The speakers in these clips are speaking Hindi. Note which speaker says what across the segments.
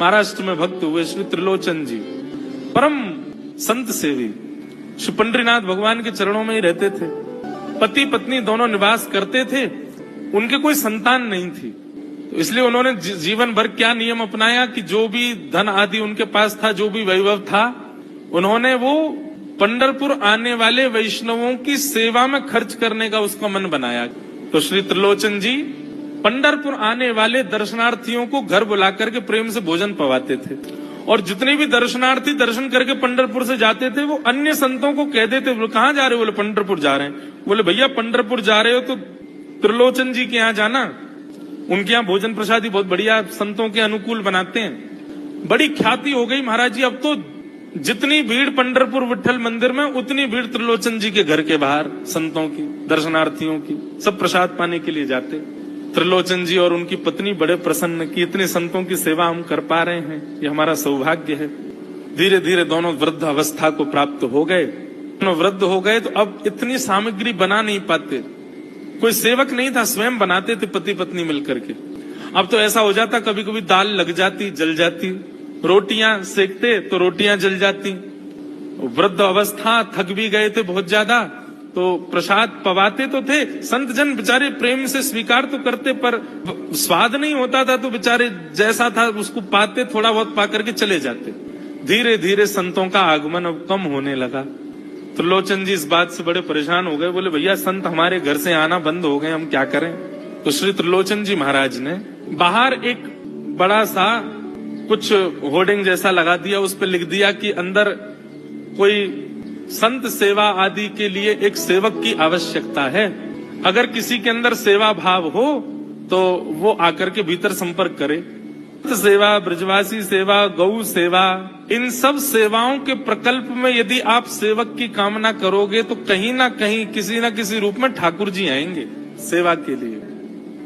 Speaker 1: महाराष्ट्र में भक्त हुए श्री त्रिलोचन जी, परम संत सेवी, श्री पंडरीनाथ भगवान के चरणों में ही रहते थे। पति पत्नी दोनों निवास करते थे, उनके कोई संतान नहीं थी, तो इसलिए उन्होंने जीवन भर क्या नियम अपनाया कि जो भी धन आदि उनके पास था, जो भी वैभव था, उन्होंने वो पंढरपुर आने वाले वैष्णवों की सेवा में खर्च करने का उसका मन बनाया। तो श्री त्रिलोचन जी पंढरपुर आने वाले दर्शनार्थियों को घर बुला करके प्रेम से भोजन पवाते थे, और जितने भी दर्शनार्थी दर्शन करके पंढरपुर से जाते थे वो अन्य संतों को कह देते, बोले कहाँ जा रहे हो? बोले पंढरपुर जा रहे हैं। बोले भैया पंढरपुर जा रहे हो तो त्रिलोचन जी के यहाँ जाना, उनके यहाँ भोजन प्रसादी बहुत बढ़िया संतों के अनुकूल बनाते हैं। बड़ी ख्याति हो गई महाराज जी, अब तो जितनी भीड़ पंढरपुर विठ्ठल मंदिर में उतनी भीड़ त्रिलोचन जी के घर के बाहर संतों की, दर्शनार्थियों की, सब प्रसाद पाने के लिए जाते। त्रिलोचन जी और उनकी पत्नी बड़े प्रसन्न कि इतने संतों की सेवा हम कर पा रहे हैं, ये हमारा सौभाग्य है। धीरे धीरे दोनों वृद्ध अवस्था को प्राप्त हो गए। दोनों वृद्ध हो गए तो अब इतनी सामग्री बना नहीं पाते, कोई सेवक नहीं था, स्वयं बनाते थे पति पत्नी मिलकर के। अब तो ऐसा हो जाता, कभी कभी दाल लग जाती, जल जाती, रोटियां सेकते तो रोटियां जल जाती। वृद्ध अवस्था, थक भी गए थे बहुत ज्यादा, तो प्रसाद पवाते तो थे, संत जन बेचारे प्रेम से स्वीकार तो करते, पर स्वाद नहीं होता था, तो बेचारे जैसा था उसको पाते, थोड़ा बहुत पा करके चले जाते। धीरे धीरे संतों का आगमन अब कम होने लगा। त्रिलोचन जी इस बात से बड़े परेशान हो गए, बोले भैया संत हमारे घर से आना बंद हो गए, हम क्या करें? तो श्री त्रिलोचन जी महाराज ने बाहर एक बड़ा सा कुछ होर्डिंग जैसा लगा दिया, उस पर लिख दिया कि अंदर कोई संत सेवा आदि के लिए एक सेवक की आवश्यकता है, अगर किसी के अंदर सेवा भाव हो तो वो आकर के भीतर संपर्क करे। सेवा, ब्रजवासी सेवा, गौ सेवा, इन सब सेवाओं के प्रकल्प में यदि आप सेवक की कामना करोगे तो कहीं ना कहीं किसी ना किसी रूप में ठाकुर जी आएंगे सेवा के लिए।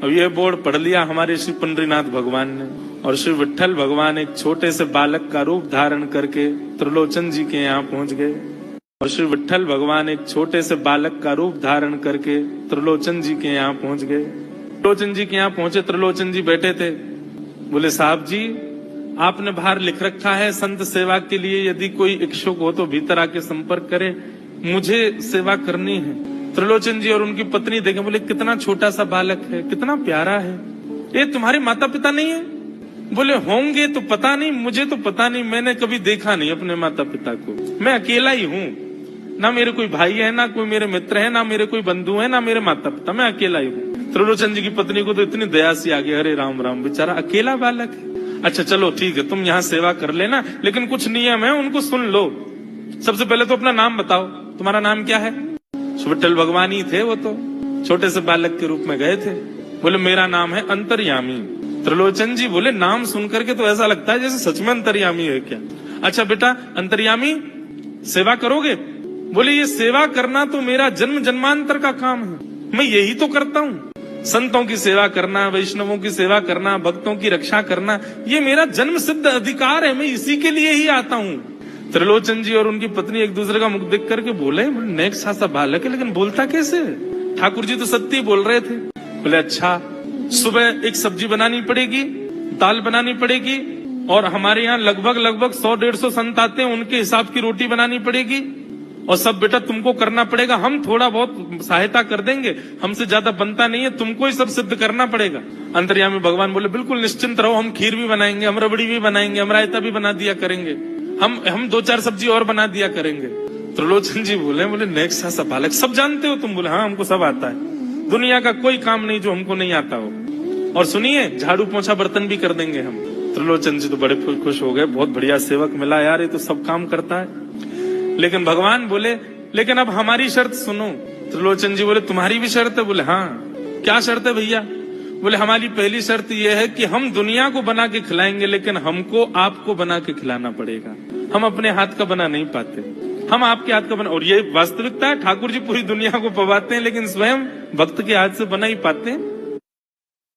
Speaker 1: अब ये बोर्ड पढ़ लिया हमारे श्री पंडरीनाथ भगवान ने, और श्री विठ्ठल भगवान एक छोटे से बालक का रूप धारण करके त्रिलोचन जी के यहाँ पहुंच गए। और श्री विठ्ठल भगवान एक छोटे से बालक का रूप धारण करके त्रिलोचन जी के यहाँ पहुंच गए। त्रिलोचन जी के यहाँ पहुंचे, त्रिलोचन जी बैठे थे। बोले साहब जी, आपने बाहर लिख रखा है संत सेवा के लिए यदि कोई इच्छुक हो तो भीतर आके संपर्क करे, मुझे सेवा करनी है। त्रिलोचन जी और उनकी पत्नी देखे, बोले कितना छोटा सा बालक है, कितना प्यारा है, ये तुम्हारे माता पिता नहीं है? बोले होंगे तो पता नहीं, मुझे तो पता नहीं, मैंने कभी देखा नहीं अपने माता पिता को, मैं अकेला ही हूँ, ना मेरे कोई भाई है, ना कोई मेरे मित्र है, ना मेरे कोई बंधु है, ना मेरे माता पिता, मैं अकेला ही हूँ। त्रिलोचन जी की पत्नी को तो इतनी दया सी आ गई, अरे राम राम, बेचारा अकेला बालक है। अच्छा चलो ठीक है, तुम यहाँ सेवा कर लेना, लेकिन कुछ नियम है उनको सुन लो। सबसे पहले तो अपना नाम बताओ, तुम्हारा नाम क्या है? विठ्ठल भगवान ही थे, वो तो छोटे से बालक के रूप में गए थे। बोले मेरा नाम है अंतर्यामी। त्रिलोचन जी बोले नाम सुन करके तो ऐसा लगता है जैसे सच में अंतर्यामी है क्या? अच्छा बेटा अंतर्यामी, सेवा करोगे? बोले ये सेवा करना तो मेरा जन्म जन्मांतर का काम है, मैं यही तो करता हूँ। संतों की सेवा करना, वैष्णवों की सेवा करना, भक्तों की रक्षा करना, ये मेरा जन्म सिद्ध अधिकार है, मैं इसी के लिए ही आता हूँ। त्रिलोचन जी और उनकी पत्नी एक दूसरे का मुख देख करके बोले नेक्स्ट सा बालक है, लेकिन बोलता कैसे? ठाकुर जी तो सत्य बोल रहे थे। बोले अच्छा, सुबह एक सब्जी बनानी पड़ेगी, दाल बनानी पड़ेगी, और हमारे यहाँ लगभग 100-150 संत आते हैं, उनके हिसाब की रोटी बनानी पड़ेगी, और सब बेटा तुमको करना पड़ेगा, हम थोड़ा बहुत सहायता कर देंगे, हमसे ज्यादा बनता नहीं है, तुमको ही सब सिद्ध करना पड़ेगा। अंतर्यामी भगवान बोले बिल्कुल निश्चिंत रहो, हम खीर भी बनाएंगे, हम रबड़ी भी बनाएंगे, हम रायता भी बना दिया करेंगे, हम 2-4 सब्जी और बना दिया करेंगे। त्रिलोचन जी बोले नेक्स्ट सा बालक, सब जानते हो तुम? बोले हाँ हमको सब आता है, दुनिया का कोई काम नहीं जो हमको नहीं आता हो, और सुनिए झाड़ू पोछा बर्तन भी कर देंगे हम। त्रिलोचन जी तो बड़े खुश हो गए, बहुत बढ़िया सेवक मिला यार, ये तो सब काम करता है। लेकिन भगवान बोले लेकिन अब हमारी शर्त सुनो। त्रिलोचन जी बोले तुम्हारी भी शर्त है? बोले हाँ। क्या शर्त है भैया? बोले हमारी पहली शर्त यह है कि हम दुनिया को बना के खिलाएंगे, लेकिन हमको आपको बना के खिलाना पड़ेगा, हम अपने हाथ का बना नहीं पाते, हम आपके हाथ का बना। और ये वास्तविकता है, ठाकुर जी पूरी दुनिया को पवाते हैं, लेकिन स्वयं भक्त के हाथ से बना ही पाते हैं।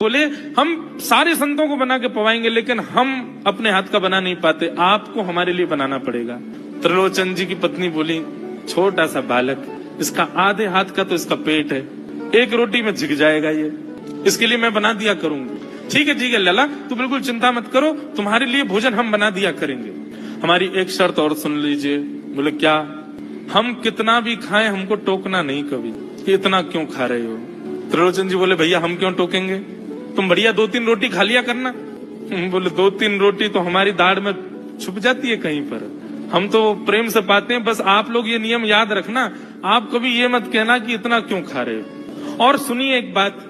Speaker 1: बोले हम सारे संतों को बना के पवाएंगे, लेकिन हम अपने हाथ का बना नहीं पाते, आपको हमारे लिए बनाना पड़ेगा। त्रिलोचन जी की पत्नी बोली छोटा सा बालक, इसका आधे हाथ का तो इसका पेट है, एक रोटी में झिक जाएगा ये, इसके लिए मैं बना दिया करूंगी। ठीक है लला, तू बिल्कुल चिंता मत करो, तुम्हारे लिए भोजन हम बना दिया करेंगे। हमारी एक शर्त और सुन लीजिए। बोले क्या? हम कितना भी खाएं हमको टोकना नहीं कभी कि इतना क्यों खा रहे हो। त्रिलोचन जी बोले भैया हम क्यों टोकेंगे, तुम बढ़िया 2-3 रोटी खा लिया करना। बोले 2-3 रोटी तो हमारी दाढ़ में छुप जाती है कहीं पर, हम तो प्रेम से पाते हैं। बस आप लोग ये नियम याद रखना, आप कभी ये मत कहना कि इतना क्यों खा रहे हो। और सुनिए एक बात,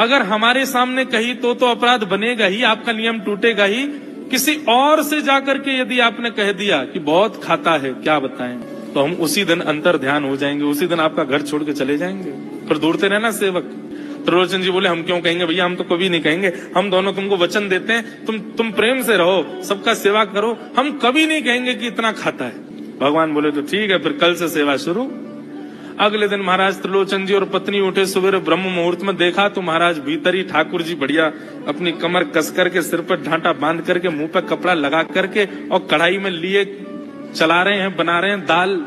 Speaker 1: अगर हमारे सामने कही तो अपराध बनेगा ही, आपका नियम टूटेगा ही। किसी और से जाकर के यदि आपने कह दिया कि बहुत खाता है, क्या बताएं, तो हम उसी दिन अंतर ध्यान हो जाएंगे, उसी दिन आपका घर छोड़ के चले जाएंगे। फिर दूरते रहना सेवक। त्रिलोचन जी बोले हम क्यों कहेंगे भैया, हम तो कभी नहीं कहेंगे, हम दोनों तुमको वचन देते हैं, तुम प्रेम से रहो, सबका सेवा करो, हम कभी नहीं कहेंगे कि इतना खाता है। भगवान बोले तो ठीक है, फिर कल से सेवा शुरू। अगले दिन महाराज त्रिलोचन जी और पत्नी उठे सवेरे ब्रह्म मुहूर्त में, देखा तो महाराज भीतर ही ठाकुर जी बढ़िया अपनी कमर कस करके, सिर पर ढांटा बांध करके, मुंह पर कपड़ा लगा करके और कढ़ाई में लिए चला रहे हैं, बना रहे हैं दाल।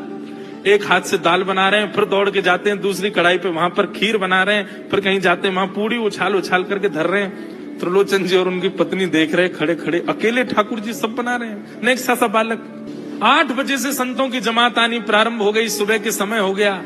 Speaker 1: एक हाथ से दाल बना रहे हैं, फिर दौड़ के जाते हैं दूसरी कढ़ाई पे, वहां पर खीर बना रहे हैं, फिर कहीं जाते हैं वहां पूड़ी उछाल उछाल करके धर रहे हैं। त्रिलोचन जी और उनकी पत्नी देख रहे खड़े खड़े, अकेले ठाकुर जी सब बना रहे हैं, नेक सा बालक। 8 बजे से संतों की जमात आनी प्रारंभ हो गई, सुबह के समय हो गया।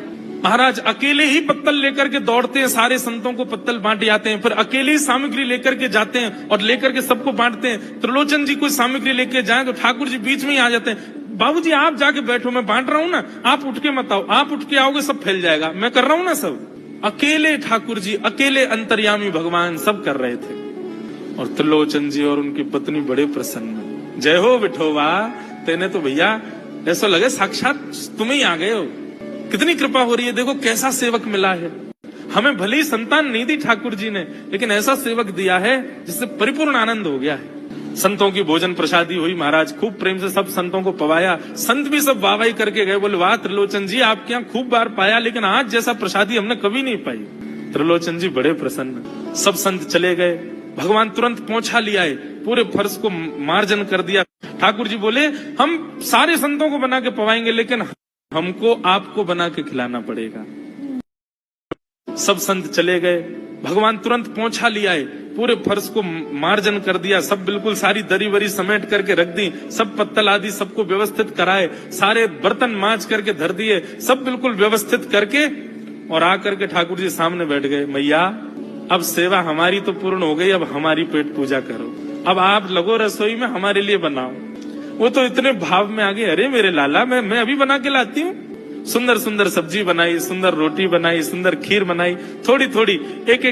Speaker 1: महाराज अकेले ही पत्तल लेकर के दौड़ते हैं, सारे संतों को पत्तल बांट जाते हैं, फिर अकेले ही सामग्री लेकर के जाते हैं और लेकर के सबको बांटते हैं। त्रिलोचन जी कोई सामग्री लेके जाए तो ठाकुर जी बीच में ही आ जाते हैं, बाबूजी आप जाके बैठो, मैं बांट रहा हूं ना, आप उठ के मत आओ, आप उठ के आओगे सब फैल जाएगा, मैं कर रहा हूं ना सब। अकेले ठाकुर जी, अकेले अंतर्यामी भगवान सब कर रहे थे। और त्रिलोचन जी और उनकी पत्नी बड़े प्रसन्न, जय हो विठोबा, तेने तो भैया ऐसा लगे साक्षात तुम ही आ गए हो, कितनी कृपा हो रही है, देखो कैसा सेवक मिला है हमें। भले ही संतान नहीं दी ठाकुर जी ने, लेकिन ऐसा सेवक दिया है जिससे परिपूर्ण आनंद हो गया है। संतों की भोजन प्रसादी हुई, महाराज खूब प्रेम से सब संतों को पवाया, संत भी सब वाहवाही करके गए, बोले वाह त्रिलोचन जी आपके यहाँ खूब बार पाया, लेकिन आज जैसा प्रसादी हमने कभी नहीं पाई। त्रिलोचन जी बड़े प्रसन्न, सब संत चले गए, भगवान तुरंत पहुंचा लिया है, पूरे फर्श को मार्जन कर दिया। ठाकुर जी बोले हम सारे संतों को बना के पवाएंगे, लेकिन हमको आपको बना के खिलाना पड़ेगा। सब संत चले गए, भगवान तुरंत पहुंचा लिया है, पूरे फर्श को मार्जन कर दिया, सब बिल्कुल सारी दरी वरी समेट करके रख दी, सब पत्तल आदि सबको व्यवस्थित कराए, सारे बर्तन मांज करके धर दिए, सब बिल्कुल व्यवस्थित करके और आकर के ठाकुर जी सामने बैठ गए। मैया अब सेवा हमारी तो पूर्ण हो गई, अब हमारी पेट पूजा करो, अब आप लगो रसोई में, हमारे लिए बनाओ। वो तो इतने भाव में आ गए, अरे मेरे लाला मैं अभी बना के लाती हूँ। सुंदर सुंदर सब्जी बनाई, सुंदर रोटी बनाई, सुंदर खीर बनाई, थोड़ी थोड़ी एक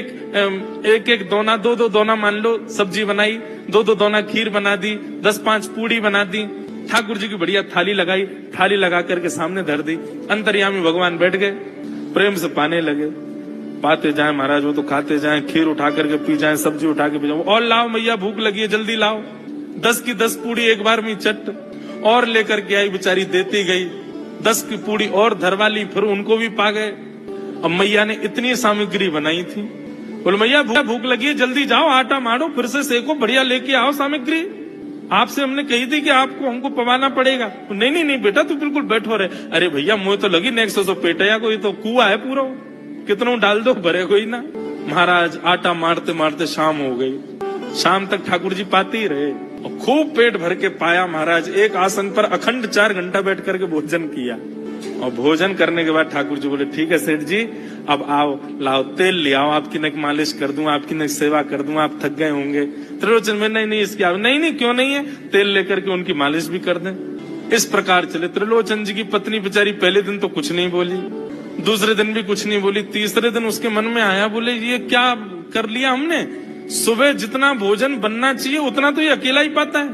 Speaker 1: एक दोना, 2-2 दोना मान लो सब्जी बनाई, 2-2 दोना खीर बना दी, 10-5 पूड़ी बना दी, ठाकुर जी की बढ़िया थाली लगाई, थाली लगा करके सामने धर दी। अंतर्यामी भगवान बैठ गए, प्रेम से पाने लगे, पाते जाए महाराज, वो तो खाते जाए, खीर उठा करके पी जाए, सब्जी उठा के पी जाए, और लाओ मैया भूख लगी है जल्दी लाओ, 10 की 10 पूड़ी एक बार में चट और लेकर के आई, बेचारी देती गई, 10 की पूड़ी और धरवा ली, फिर उनको भी पा गए। अब मैया ने इतनी सामग्री बनाई थी, बोले मैया भूख लगी है जल्दी जाओ, आटा मारो, फिर से सेको, बढ़िया लेके आओ सामग्री, आपसे हमने कही थी कि आपको हमको पवाना पड़ेगा। नहीं बेटा तू बिल्कुल बैठो रहे। अरे भैया मुझे तो लगी नेक्स्ट सो पेटया, कोई तो कुआ है पूरा, कितना डाल दो भरे कोई ना। महाराज आटा मारते मारते शाम हो गई, शाम तक ठाकुर जी पाते ही रहे और खूब पेट भर के पाया। महाराज एक आसन पर अखंड 4 घंटा बैठ करके भोजन किया, और भोजन करने के बाद ठाकुर जी बोले ठीक है सेठ जी अब आओ, लाओ तेल ले आओ, आपकी नक मालिश कर दूं, आपकी नक सेवा कर दूं, आप थक गए होंगे। त्रिलोचन में नहीं इसकी नहीं क्यों नहीं है, तेल लेकर के उनकी मालिश भी कर दें। इस प्रकार चले। त्रिलोचन जी की पत्नी बेचारी पहले दिन तो कुछ नहीं बोली, दूसरे दिन भी कुछ नहीं बोली, तीसरे दिन उसके मन में आया, बोले ये क्या कर लिया हमने, सुबह जितना भोजन बनना चाहिए उतना तो ये अकेला ही पाता है,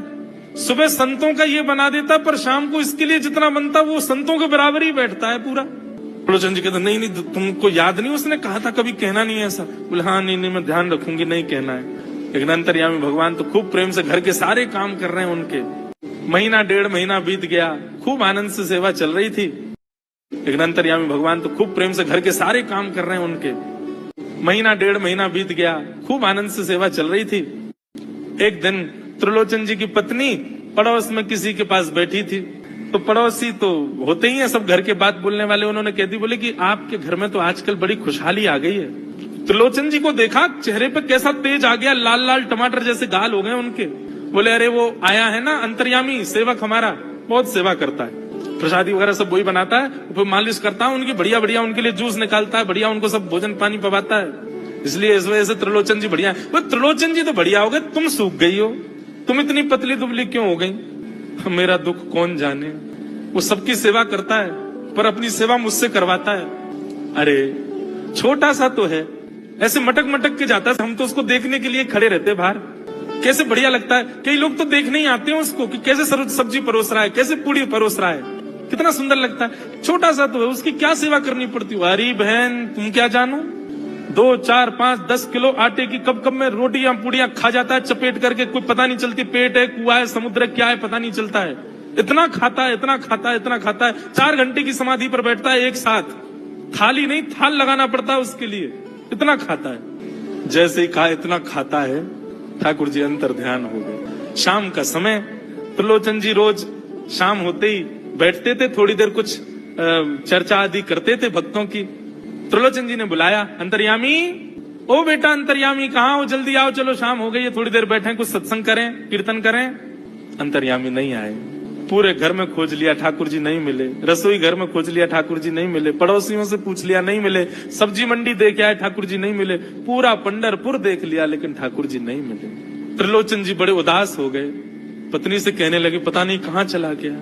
Speaker 1: सुबह संतों का ये बना देता, पर शाम को इसके लिए जितना बनता वो संतों के बराबर ही बैठता है पूरा। त्रिलोचन जी कहते नहीं तुमको याद नहीं उसने कहा था कभी कहना नहीं ऐसा। बोले हाँ नहीं मैं ध्यान रखूंगी, नहीं कहना है। लेकिन अंतर्यामी भगवान तो खूब प्रेम से घर के सारे काम कर रहे हैं उनके। महीना 1.5 महीना बीत गया, खूब आनंद से सेवा चल रही थी। लेकिन अंतर्यामी भगवान तो खूब प्रेम से घर के सारे काम कर रहे हैं उनके। महीना 1.5 महीना बीत गया, खूब आनंद से सेवा चल रही थी। एक दिन त्रिलोचन जी की पत्नी पड़ोस में किसी के पास बैठी थी, तो पड़ोसी तो होते ही हैं सब घर के बात बोलने वाले, उन्होंने कह दी, बोले कि आपके घर में तो आजकल बड़ी खुशहाली आ गई है। त्रिलोचन जी को देखा, चेहरे पे कैसा तेज आ गया, लाल लाल टमाटर जैसे गाल हो गए उनके। बोले अरे वो आया है ना अंतर्यामी सेवक हमारा, बहुत सेवा करता है, प्रसादी वगैरह सब वही बनाता है, फिर मालिश करता है उनकी, बढ़िया बढ़िया उनके लिए जूस निकालता है, बढ़िया उनको सब भोजन पानी पवाता है, इसलिए इस वजह से त्रिलोचन जी बढ़िया है। त्रिलोचन जी तो बढ़िया हो गए, तुम सूख गई हो, तुम इतनी पतली दुबली क्यों हो गई? मेरा दुख कौन जाने। वो सबकी सेवा करता है पर अपनी सेवा मुझसे करवाता है। अरे छोटा सा तो है, ऐसे मटक मटक के जाता है, हम तो उसको देखने के लिए खड़े रहते बाहर, कैसे बढ़िया लगता है। कई लोग तो देखने ही आते हैं उसको कि कैसे सब्जी परोस रहा है, कैसे पूड़ी परोस रहा है, कितना सुंदर लगता है। छोटा सा तो है, उसकी क्या सेवा करनी पड़ती है। अरे बहन तुम क्या जानो, 2, 4, 5, 10 किलो आटे की कब कब में रोटियां पूड़ियां खा जाता है चपेट करके, कोई पता नहीं चलती, पेट है कुआ है समुद्र क्या है पता नहीं चलता है, इतना खाता है इतना खाता है इतना खाता है। 4 घंटे की समाधि पर बैठता है एक साथ, थाली नहीं थाल लगाना पड़ता है उसके लिए, इतना खाता है। जैसे ही कहा इतना खाता है, ठाकुर जी अंतर ध्यान हो गए। शाम का समय, त्रिलोचन जी रोज शाम होते ही बैठते थे, थोड़ी देर कुछ चर्चा आदि करते थे भक्तों की। त्रिलोचन जी ने बुलाया, अंतर्यामी, ओ बेटा अंतर्यामी कहाँ हो, जल्दी आओ, चलो शाम हो गई है, थोड़ी देर बैठे कुछ सत्संग करें कीर्तन करें। अंतर्यामी नहीं आए, पूरे घर में खोज लिया ठाकुर जी नहीं मिले, रसोई घर में खोज लिया ठाकुर जी नहीं मिले, पड़ोसियों से पूछ लिया नहीं मिले, सब्जी मंडी देख आए ठाकुर जी नहीं मिले, पूरा पंढरपुर देख लिया लेकिन ठाकुर जी नहीं मिले। त्रिलोचन जी बड़े उदास हो गए, पत्नी से कहने लगे पता नहीं कहाँ चला गया,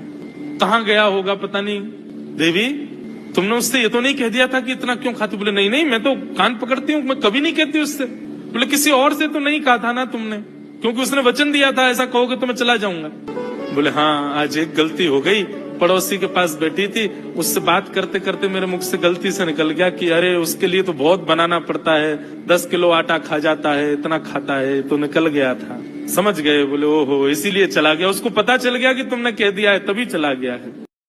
Speaker 1: कहाँ गया होगा पता नहीं। देवी तुमने उससे ये तो नहीं कह दिया था कि इतना क्यों खाती? बोले नहीं नहीं मैं तो कान पकड़ती हूँ, मैं कभी नहीं कहती उससे। बोले किसी और से तो नहीं कहा था ना तुमने, क्योंकि उसने वचन दिया था ऐसा कहोगे तो मैं चला जाऊंगा। बोले हाँ आज एक गलती हो गई, पड़ोसी के पास बैठी थी, उससे बात करते करते मेरे मुख से गलती से निकल गया कि अरे उसके लिए तो बहुत बनाना पड़ता है, 10 किलो आटा खा जाता है, इतना खाता है, तो निकल गया था। समझ गए? बोले ओहो इसीलिए चला गया, उसको पता चल गया कि तुमने कह दिया है तभी चला गया है।